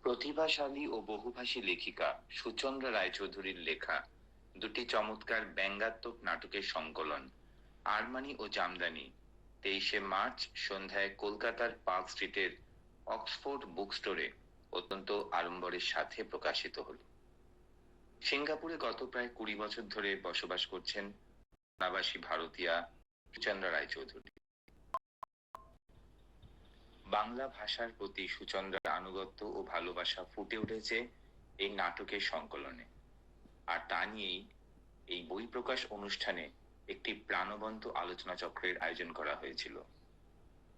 প্রতিভাশালী ও বহুভাষী লেখিকা সুচন্দ্রা রায়চৌধুরীর লেখা দুটি চমৎকার ব্যঙ্গাত্মক নাটকের সংকলন আরমানি ও জামদানি 23শে মার্চ সন্ধ্যায় কলকাতার পার্ক স্ট্রিটের অক্সফোর্ড বুক স্টোরে অত্যন্ত আড়ম্বরের সাথে প্রকাশিত হল। সিঙ্গাপুরে গত প্রায় 20 বছর ধরে বসবাস করছেন বাংলাভাষী ভারতীয়া সুচন্দ্রা রায়চৌধুরী। বাংলা ভাষার প্রতি সুচন্দ্রার আনুগত্য ও ভালোবাসা ফুটে উঠেছে এই নাটকের সংকলনে, আর তা নিয়েই এই বই প্রকাশ অনুষ্ঠানে একটি প্রাণবন্ত আলোচনা চক্রের আয়োজন করা হয়েছিল।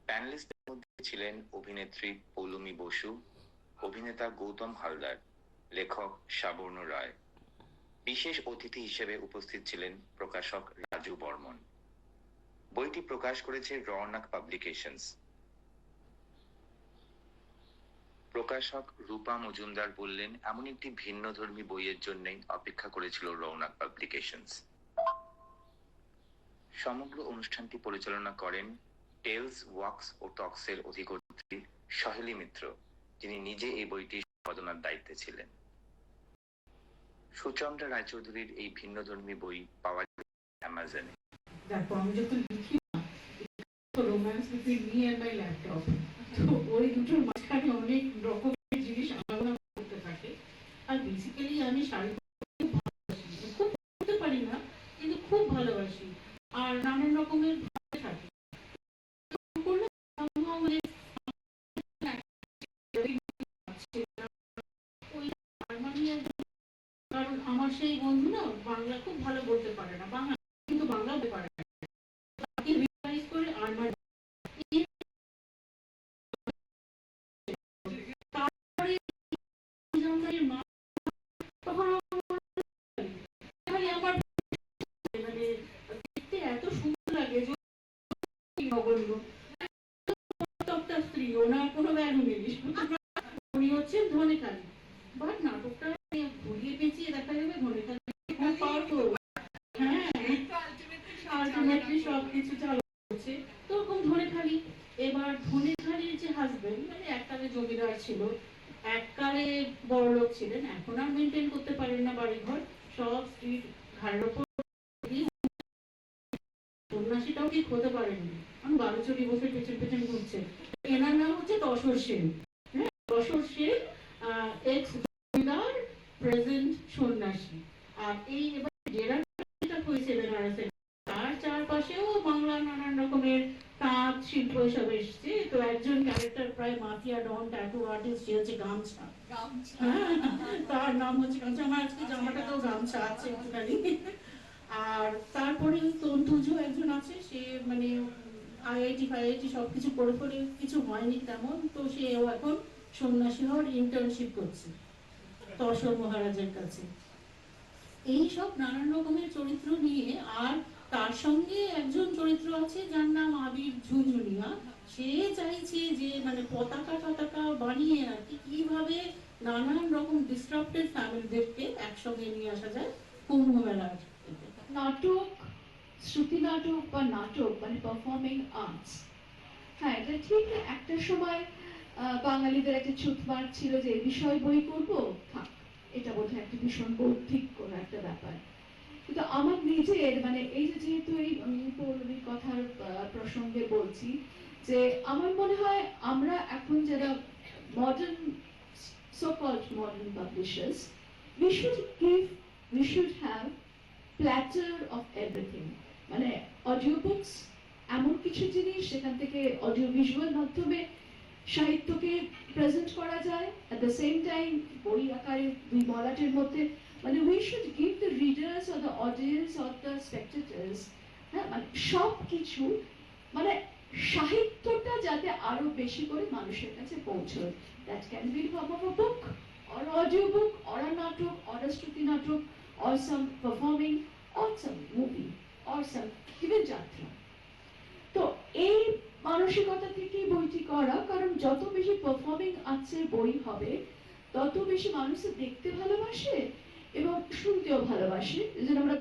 প্যানেলিস্টদের মধ্যে ছিলেন অভিনেত্রী পৌলমী বসু, অভিনেতা গৌতম হালদার, লেখক সাবর্ণ রায়। বিশেষ অতিথি হিসেবে উপস্থিত ছিলেন প্রকাশক রাজু বর্মন। বইটি প্রকাশ করেছে রওনাক পাবলিকেশনস। প্রকাশক রূপা মজুমদার বললেন, এমন একটি ভিন্নধর্মী বইয়ের জন্যই অপেক্ষা করেছিল রওনাক পাবলিকেশনস। সমগ্র অনুষ্ঠানটি পরিচালনা করেন টেলস ওয়াক্স ও টক্সের অধিকর্ত্রী সহেলী মিত্র, যিনি নিজে এই বইটি সম্পাদনার দায়িত্বে ছিলেন। সুচন্দ্রা রায়চৌধুরীর এই ভিন্নধর্মী বই পাওয়া যায় অ্যামাজনে। তারপর আমি যখন লিখি romance between me and my laptop, তো ওই দুটোর মাঝখানে অনেক রকমের জিনিস আলাদা করতে থাকে। আর বেসিক্যালি আমি শাড়ি খুব ভালোবাসি, খুব পড়তে পারি না কিন্তু খুব ভালোবাসি, আর নানান রকমের ভালো থাকে। কারণ আমার সেই বন্ধু না বাংলা খুব ভালো বলতে পারে না, বাংলা কিন্তু বাংলা বলতে পারে না, তাকে রিভাইজ করে আরমান এত সুন্দর লাগে যে স্ত্রী, ওনার কোনো ভ্যালু নেই, উনি হচ্ছেন ধনেখালি, বাট নাটকটা ঘুরিয়ে পেঁচিয়ে দেখা যাবে ধনেখালি খুব পাওয়ারফুল। হ্যাঁ, আলটিমেটলি সবকিছু চালু হচ্ছে তো ওরকম ধনেখালি। এবার ধনেখালির যে হাজবেন্ড, মানে এককালে জমিদার ছিল, এককালে বড়লোক ছিলেন, এখন আর মেনটেন করতে পারেন না বাড়িঘর, সব স্ট্রিট ঘাড়ের ওপর, সন্ন্যাসীটাও ঠিক হতে পারেননি, আমি বালুচরি বসে পেছন পেছন ঘুরছেন। এনার নাম হচ্ছে তসর সেন। হ্যাঁ, তসর সেন এক্স জমিদার, প্রেজেন্ট সন্ন্যাসী। আর এই এবার যেটা হয়েছে বেনারসে, তার চারপাশেও বাংলা নানান রকমের তাঁত শিল্প এসব এসছে। তো একজন ক্যারেক্টার প্রায় মাফিয়া ডন ট্যাটু আর্টিস্ট, সে হচ্ছে গামছা। তার নাম হচ্ছে গামছা। আমার আজকে জামাটাতেও গামছা আছে একটুখানি। আর তারপরে তন্তুজও একজন আছে, সে মানে আইআইটি সবকিছু করে ফেলে, কিছু হয়নি তেমন, তো সেও এখন সন্ন্যাসী হওয়ার ইন্টার্নশিপ করছে তসর মহারাজের কাছে। এই সব নানান রকমের চরিত্র নিয়ে, আর তার সঙ্গে একজন চরিত্র আছে যার নাম আবির ঝুনঝুনিয়া। সে চাইছে যে মানে পতাকা বানিয়ে আর কি কিভাবে নানান রকম ডিসরাপ্টেড ফ্যামিলিদেরকে একসঙ্গে নিয়ে আসা যায় কুম্ভ মেলার। নাটক, শ্রুতি নাটক বা নাটক মানে পারফর্মিং আর্টস, হ্যাঁ এটা ঠিক। একটা সময় বাঙালিদের একটা ছুতমার ছিল যে বিষয় বই করবো, থাক, এটা বোধহয় একটা ভীষণ বৌদ্ধিক কোনো একটা ব্যাপার। কিন্তু আমার নিজের মানে এই যে যেহেতু এই পৌলমীর কথার প্রসঙ্গে বলছি, যে আমার মনে হয় আমরা এখন যারা modern, so-called modern publishers, we should have platter of everything, মানে অডিও বুকস এমন কিছু জিনিস সেখান থেকে অডিও ভিজুয়াল মাধ্যমে সাহিত্যকে প্রেজেন্ট করা যায়, at the same time বই আকারে দুই মলাটের মধ্যে, মানে we should give the readers or the audience or the spectators, হ্যাঁ মানে সব কিছু, মানে সাহিত্যটা যাতে আরো বেশি করে মানুষের কাছে পৌঁছয়। that can be in form of a book or audio book or a নাটক or a শ্রুতি নাটক or some performing or some movie or some even যাত্রা। তো এই মানসিকতা থেকেই বইটি করা, কারণ যত বেশি পারফর্মিং আর্টসের বই হবে তত বেশি মানুষ দেখতে ভালোবাসে এবং শুনতেও ভালোবাসে। যেন আমরা